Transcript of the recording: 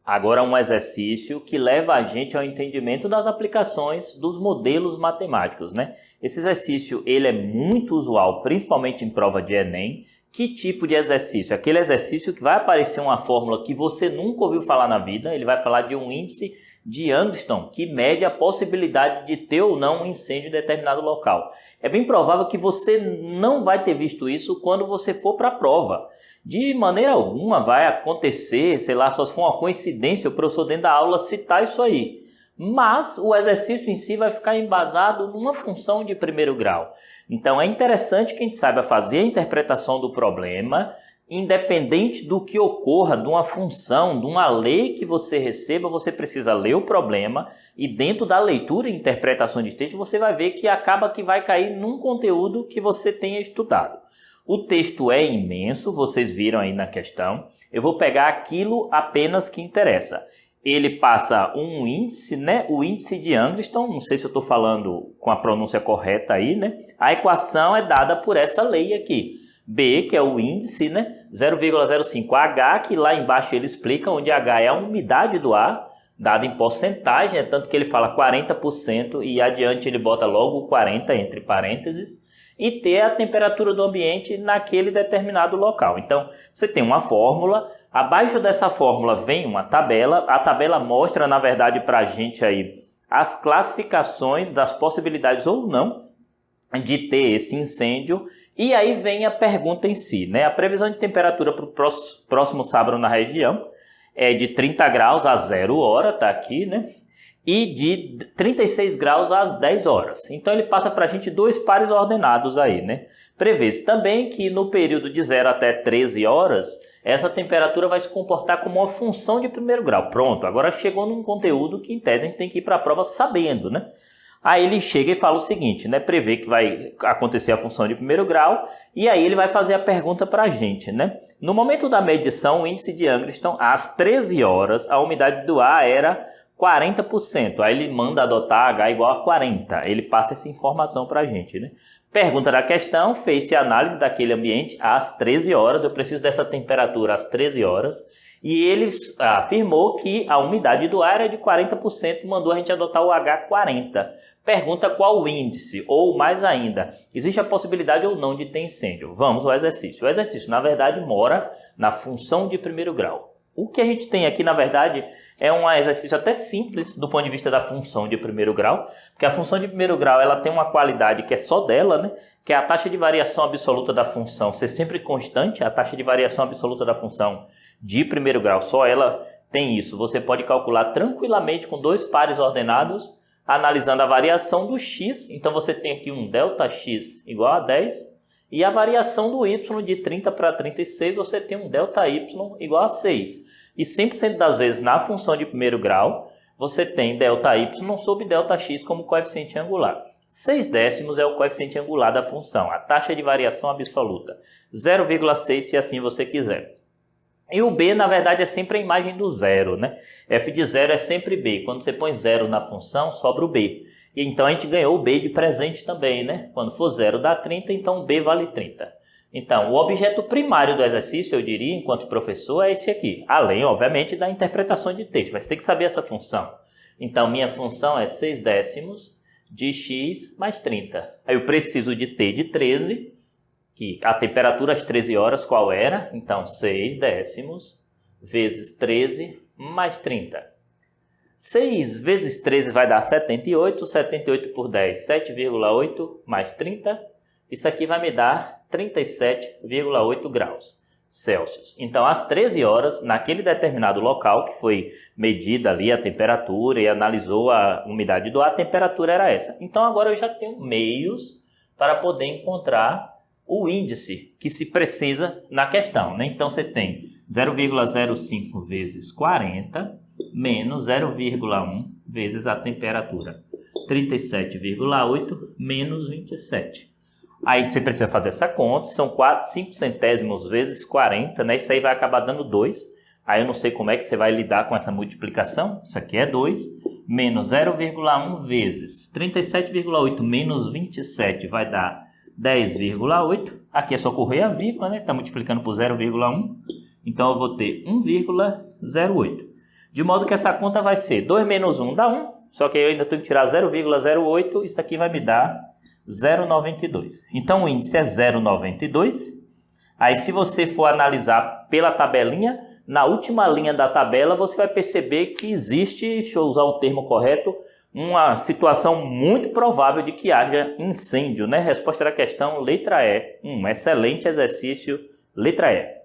Agora um exercício que leva a gente ao entendimento das aplicações dos modelos matemáticos, né? Esse exercício ele é muito usual, principalmente em prova de Enem. Que tipo de exercício? Aquele exercício que vai aparecer uma fórmula que você nunca ouviu falar na vida. Ele vai falar de um índice de Youngstown que mede a possibilidade de ter ou não um incêndio em determinado local. É bem provável que você não vai ter visto isso quando você for para a prova. De maneira alguma vai acontecer, sei lá, só se for uma coincidência o professor dentro da aula citar isso aí. Mas o exercício em si vai ficar embasado numa função de primeiro grau. Então é interessante que a gente saiba fazer a interpretação do problema, independente do que ocorra, de uma função, de uma lei que você receba, você precisa ler o problema e dentro da leitura e interpretação de texto você vai ver que acaba que vai cair num conteúdo que você tenha estudado. O texto é imenso, vocês viram aí na questão. Eu vou pegar aquilo apenas que interessa. Ele passa um índice, né? O índice de Youngstown, não sei se eu estou falando com a pronúncia correta aí, né? A equação é dada por essa lei aqui. B, que é o índice, né? 0,05 H, que lá embaixo ele explica onde H é a umidade do ar, dada em porcentagem, é tanto que ele fala 40% e adiante ele bota logo 40 entre parênteses. E ter a temperatura do ambiente naquele determinado local. Então, você tem uma fórmula, abaixo dessa fórmula vem uma tabela, a tabela mostra, na verdade, para a gente aí as classificações das possibilidades ou não de ter esse incêndio, e aí vem a pergunta em si, né? A previsão de temperatura para o próximo sábado na região é de 30 graus a 0 hora, tá aqui, né? E de 36 graus às 10 horas. Então ele passa para a gente dois pares ordenados aí, né? Prevê-se também que no período de 0 até 13 horas, essa temperatura vai se comportar como uma função de primeiro grau. Pronto, agora chegou num conteúdo que em tese a gente tem que ir para a prova sabendo, né? Aí ele chega e fala o seguinte, né? Prevê que vai acontecer a função de primeiro grau e aí ele vai fazer a pergunta para a gente, né? No momento da medição, o índice de Youngstown, às 13 horas, a umidade do ar era 40%, aí ele manda adotar H igual a 40, ele passa essa informação para a gente, né? Pergunta da questão, fez-se a análise daquele ambiente às 13 horas, eu preciso dessa temperatura às 13 horas, e ele afirmou que a umidade do ar era de 40%, mandou a gente adotar o H40. Pergunta qual o índice, ou mais ainda, existe a possibilidade ou não de ter incêndio? Vamos ao exercício. O exercício, na verdade, mora na função de primeiro grau. O que a gente tem aqui, na verdade, é um exercício até simples do ponto de vista da função de primeiro grau, porque a função de primeiro grau ela tem uma qualidade que é só dela, né? Que é a taxa de variação absoluta da função ser sempre constante, a taxa de variação absoluta da função de primeiro grau, só ela tem isso. Você pode calcular tranquilamente com dois pares ordenados, analisando a variação do x, então você tem aqui um ΔX igual a 10, e a variação do y de 30 para 36, você tem um ΔY igual a 6. E 100% das vezes na função de primeiro grau, você tem ΔY sobre ΔX como coeficiente angular. 6 décimos é o coeficiente angular da função, a taxa de variação absoluta. 0,6 se assim você quiser. E o B, na verdade, é sempre a imagem do zero, né? F de 0 é sempre B. Quando você põe 0 na função, sobra o B. E então a gente ganhou o B de presente também, né? Quando for 0 dá 30, então o B vale 30. Então, o objeto primário do exercício, eu diria, enquanto professor, é esse aqui. Além, obviamente, da interpretação de texto, mas tem que saber essa função. Então, minha função é 6 décimos de x mais 30. Aí eu preciso de t de 13, que a temperatura às 13 horas qual era? Então, 6 décimos vezes 13 mais 30. 6 vezes 13 vai dar 78, 78 por 10, 7,8 mais 30. Isso aqui vai me dar 37,8 graus Celsius. Então, às 13 horas, naquele determinado local que foi medida ali a temperatura e analisou a umidade do ar, a temperatura era essa. Então, agora eu já tenho meios para poder encontrar o índice que se precisa na questão, né? Então, você tem 0,05 vezes 40 menos 0,1 vezes a temperatura. 37,8 menos 27. Aí você precisa fazer essa conta, são 5 centésimos vezes 40, né? Isso aí vai acabar dando 2. Aí eu não sei como é que você vai lidar com essa multiplicação. Isso aqui é 2, menos 0,1 vezes 37,8 menos 27 vai dar 10,8. Aqui é só correr a vírgula, né? Está multiplicando por 0,1. Então eu vou ter 1,08. De modo que essa conta vai ser 2 menos 1 dá 1, só que eu ainda tenho que tirar 0,08, isso aqui vai me dar 0,92. Então o índice é 0,92. Aí se você for analisar pela tabelinha, na última linha da tabela você vai perceber que existe, deixa eu usar o termo correto, uma situação muito provável de que haja incêndio, né? Resposta da questão, letra E. Excelente exercício, letra E.